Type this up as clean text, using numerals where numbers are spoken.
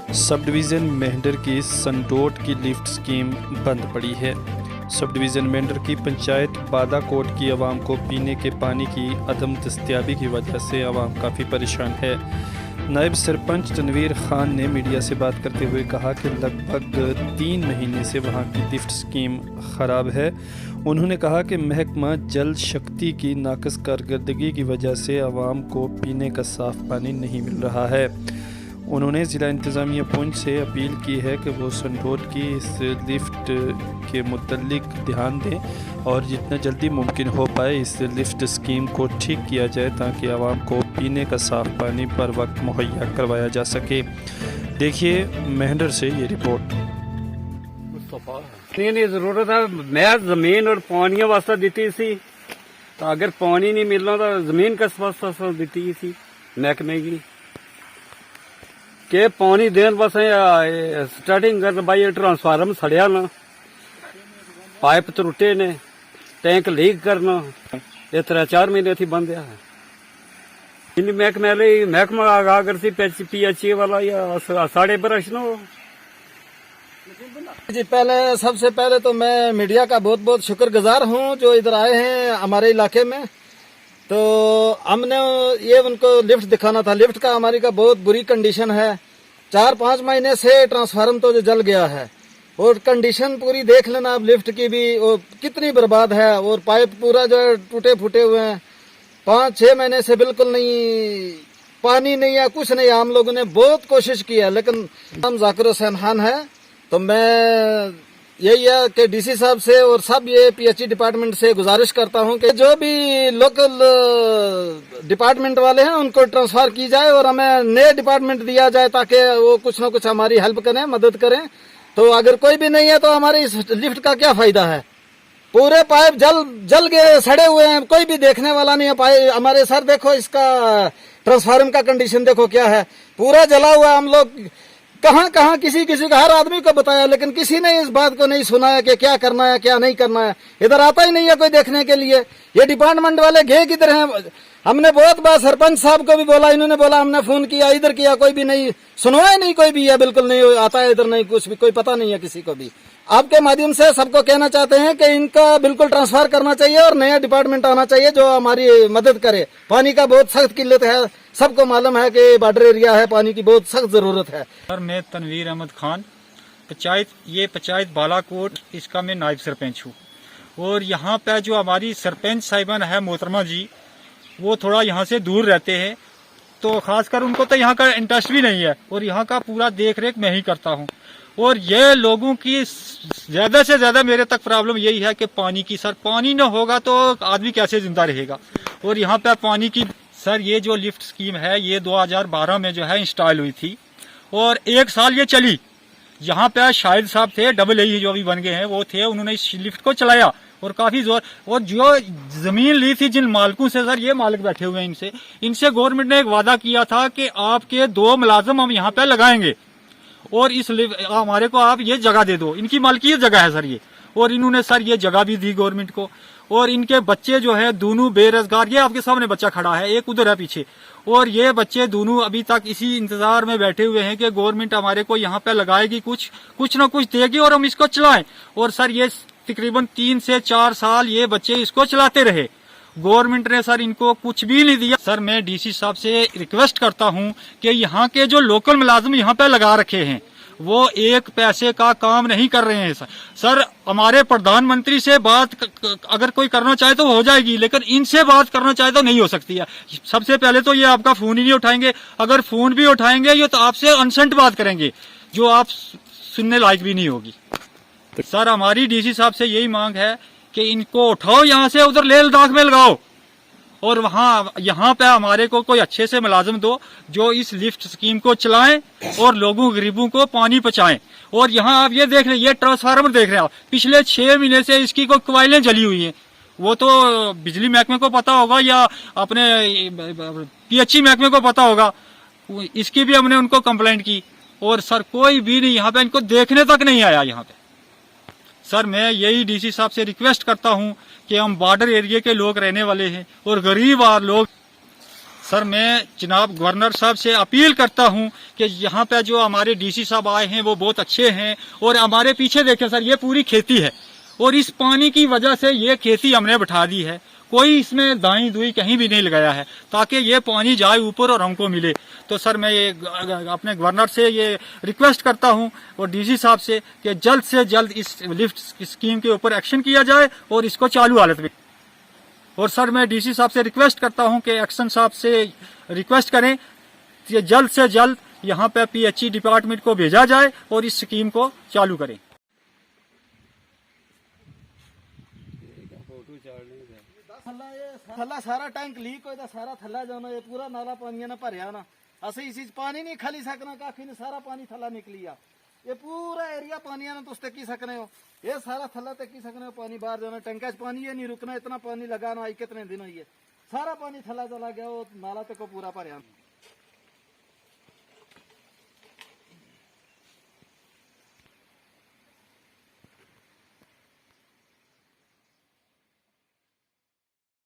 Sub division Mendhar की संडोट की lift scheme बंद पड़ी है। सब डिवीज़न मेंढर की पंचायत बादाकोट की आवाम को पीने के पानी की अदम दस्तयाबी की वजह से आवाम काफ़ी परेशान है। नायब सरपंच तनवीर खान ने मीडिया से बात करते हुए कहा कि लगभग 3 महीने से वहां की लिफ्ट स्कीम ख़राब है। उन्होंने कहा कि महकमा जल शक्ति की नाकस कारकर्दगी की वजह से आवाम को पीने का साफ़ पानी नहीं मिल रहा है। उन्होंने ज़िला इंतज़ामिया पुंछ से अपील की है कि वो संडोट की इस लिफ्ट के मुतल्लिक ध्यान दें और जितना जल्दी मुमकिन हो पाए इस लिफ्ट स्कीम को ठीक किया जाए ताकि आवाम को पीने का साफ़ पानी पर वक्त मुहैया करवाया जा सके। देखिए मेंढर से ये रिपोर्ट। नहीं जरूरत है। मैं जमीन और पानी वास्ते दी सी, तो अगर पानी नहीं मिलना तो जमीन किस वास्ते दी सी महकमे की के पानी देन बस स्टार्टिंग कर भाई ट्रांसफार्मर सड़िया ना, पाइप त्रुटे ने, टैंक लीक करना, ये 3-4 महीने थी बंद है। इन महकमा अगर सी PHE वाला या साढ़े बरस न हो जी। सबसे पहले तो मैं मीडिया का बहुत बहुत शुक्रगुजार हूँ जो इधर आए हैं हमारे इलाके में। तो हमने ये उनको लिफ्ट दिखाना था। लिफ्ट का हमारी का बहुत बुरी कंडीशन है। 4-5 महीने से ट्रांसफार्मर तो जो जल गया है और कंडीशन पूरी देख लेना अब लिफ्ट की भी, और कितनी बर्बाद है और पाइप पूरा जो है टूटे फूटे हुए हैं। 5-6 महीने से बिल्कुल नहीं, पानी नहीं है, कुछ नहीं है। हम लोगों ने बहुत कोशिश की है लेकिन हम जाकिर हुसैन खान है। तो मैं यही है कि डीसी साहब से और सब ये PHE डिपार्टमेंट से गुजारिश करता हूं कि जो भी लोकल डिपार्टमेंट वाले हैं उनको ट्रांसफर की जाए और हमें नए डिपार्टमेंट दिया जाए ताकि वो कुछ ना कुछ हमारी हेल्प करें, मदद करें। तो अगर कोई भी नहीं है तो हमारे इस लिफ्ट का क्या फायदा है। पूरे पाइप जल गए, सड़े हुए हैं, कोई भी देखने वाला नहीं है। पाइप हमारे सर देखो, इसका ट्रांसफार्मर का कंडीशन देखो क्या है, पूरा जला हुआ। हम लोग कहाँ किसी का हर आदमी को बताया लेकिन किसी ने इस बात को नहीं सुना है कि क्या करना है क्या नहीं करना है। इधर आता ही नहीं है कोई देखने के लिए। ये डिपार्टमेंट वाले गए किधर हैं। हमने बहुत बार सरपंच साहब को भी बोला, इन्होंने बोला, हमने फोन किया, इधर किया, कोई भी नहीं सुनवाई, नहीं कोई भी है, बिल्कुल नहीं आता है इधर, नहीं कुछ भी, कोई पता नहीं है किसी को भी। आपके माध्यम से सबको कहना चाहते हैं कि इनका बिल्कुल ट्रांसफर करना चाहिए और नया डिपार्टमेंट आना चाहिए जो हमारी मदद करे। पानी का बहुत सख्त किल्लत है, सबको मालूम है कि बॉर्डर एरिया है, पानी की बहुत सख्त जरूरत है। सर मैं तनवीर अहमद खान, पंचायत बालाकोट, इसका मैं नायब सरपंच हूँ। और यहाँ पे जो हमारी सरपंच साहिबान है मोहतरमा जी, वो थोड़ा यहाँ से दूर रहते हैं, तो खासकर उनको तो यहाँ का इंटरेस्ट भी नहीं है और यहाँ का पूरा देख रेख मैं ही करता हूँ। और ये लोगों की ज्यादा से ज्यादा मेरे तक प्रॉब्लम यही है कि पानी की। सर पानी न होगा तो आदमी कैसे जिंदा रहेगा। और यहाँ पे पानी की सर ये जो लिफ्ट स्कीम है ये 2012 में जो है इंस्टॉल हुई थी और 1 साल ये चली। यहाँ पे शाहिद साहब थे, AA जो अभी बन गए हैं वो थे, उन्होंने इस लिफ्ट को चलाया और काफी जोर। और जो जमीन ली थी जिन मालिकों से, सर ये मालिक बैठे हुए हैं, इनसे गवर्नमेंट ने एक वादा किया था कि आपके 2 मुलाजम हम यहाँ पे लगाएंगे और इस हमारे को आप ये जगह दे दो। इनकी मालकियत जगह है सर ये, और इन्होंने सर ये जगह भी दी गवर्नमेंट को। और इनके बच्चे जो है दोनों बेरोजगार, ये आपके सामने बच्चा खड़ा है, एक उधर है पीछे, और ये बच्चे दोनों अभी तक इसी इंतजार में बैठे हुए हैं कि गवर्नमेंट हमारे को यहाँ पे लगाएगी, कुछ ना कुछ देगी और हम इसको चलाएं। और सर ये तकरीबन 3 से 4 साल ये बच्चे इसको चलाते रहे, गवर्नमेंट ने सर इनको कुछ भी नहीं दिया। सर मैं DC साहब से रिक्वेस्ट करता हूँ कि यहाँ के जो लोकल मुलाजिम यहाँ पे लगा रखे हैं वो 1 पैसे का काम नहीं कर रहे हैं। सर हमारे प्रधानमंत्री से बात अगर कोई करना चाहे तो हो जाएगी, लेकिन इनसे बात करना चाहे तो नहीं हो सकती है। सबसे पहले तो ये आपका फोन ही नहीं उठाएंगे, अगर फोन भी उठाएंगे ये तो आपसे अनसेंट बात करेंगे जो आप सुनने लायक भी नहीं होगी। सर हमारी DC साहब से यही मांग है कि इनको उठाओ, यहाँ से उधर लेह लद्दाख में लगाओ और यहाँ पे हमारे को कोई अच्छे से मुलाजिम दो जो इस लिफ्ट स्कीम को चलाएं और लोगों गरीबों को पानी पहुंचाएं। और यहाँ आप ये देख रहे हैं, ये ट्रांसफार्मर देख रहे हैं आप, पिछले 6 महीने से इसकी कोई क्वाइलें जली हुई हैं। वो तो बिजली महकमे को पता होगा या अपने PHE महकमे को पता होगा, इसकी भी हमने उनको कंप्लेंट की और सर कोई भी नहीं यहाँ पे इनको देखने तक नहीं आया यहाँ पे। सर मैं यही DC साहब से रिक्वेस्ट करता हूं कि हम बॉर्डर एरिया के लोग रहने वाले हैं और गरीब लोग। सर मैं जनाब गवर्नर साहब से अपील करता हूं कि यहाँ पे जो हमारे डीसी साहब आए हैं वो बहुत अच्छे हैं, और हमारे पीछे देखें सर, ये पूरी खेती है और इस पानी की वजह से ये खेती हमने बैठा दी है। कोई इसमें दाई दुई कहीं भी नहीं लगाया है ताकि ये पानी जाए ऊपर और हमको मिले। तो सर मैं ये अपने गवर्नर से ये रिक्वेस्ट करता हूं और डीसी साहब से जल्द इस लिफ्ट स्कीम के ऊपर एक्शन किया जाए और इसको चालू हालत में। और सर मैं डीसी साहब से रिक्वेस्ट करता हूं कि एक्शन साहब से रिक्वेस्ट करें कि जल्द से जल्द यहाँ पे पीएचई डिपार्टमेंट को भेजा जाए और इस स्कीम को चालू करें। थल्ला सारा टैंक लीक होता, सारा थल्ला जाना, ये पूरा नाला पानी ना भरया ना, असं इसी पानी नहीं खाली सकना, काफी ने सारा पानी थल्ला निकलिया, ये पूरा एरिया पानी ना तुस तक सकने हो, ये सारा थल्ला तक सकने हो, पानी बाहर जाना, टैंका पानी ये नहीं रुकना, इतना पानी लगाना आई कितने दिन हुई है, सारा पानी थल्ला चला गया, वो नाला तक को पूरा भरया।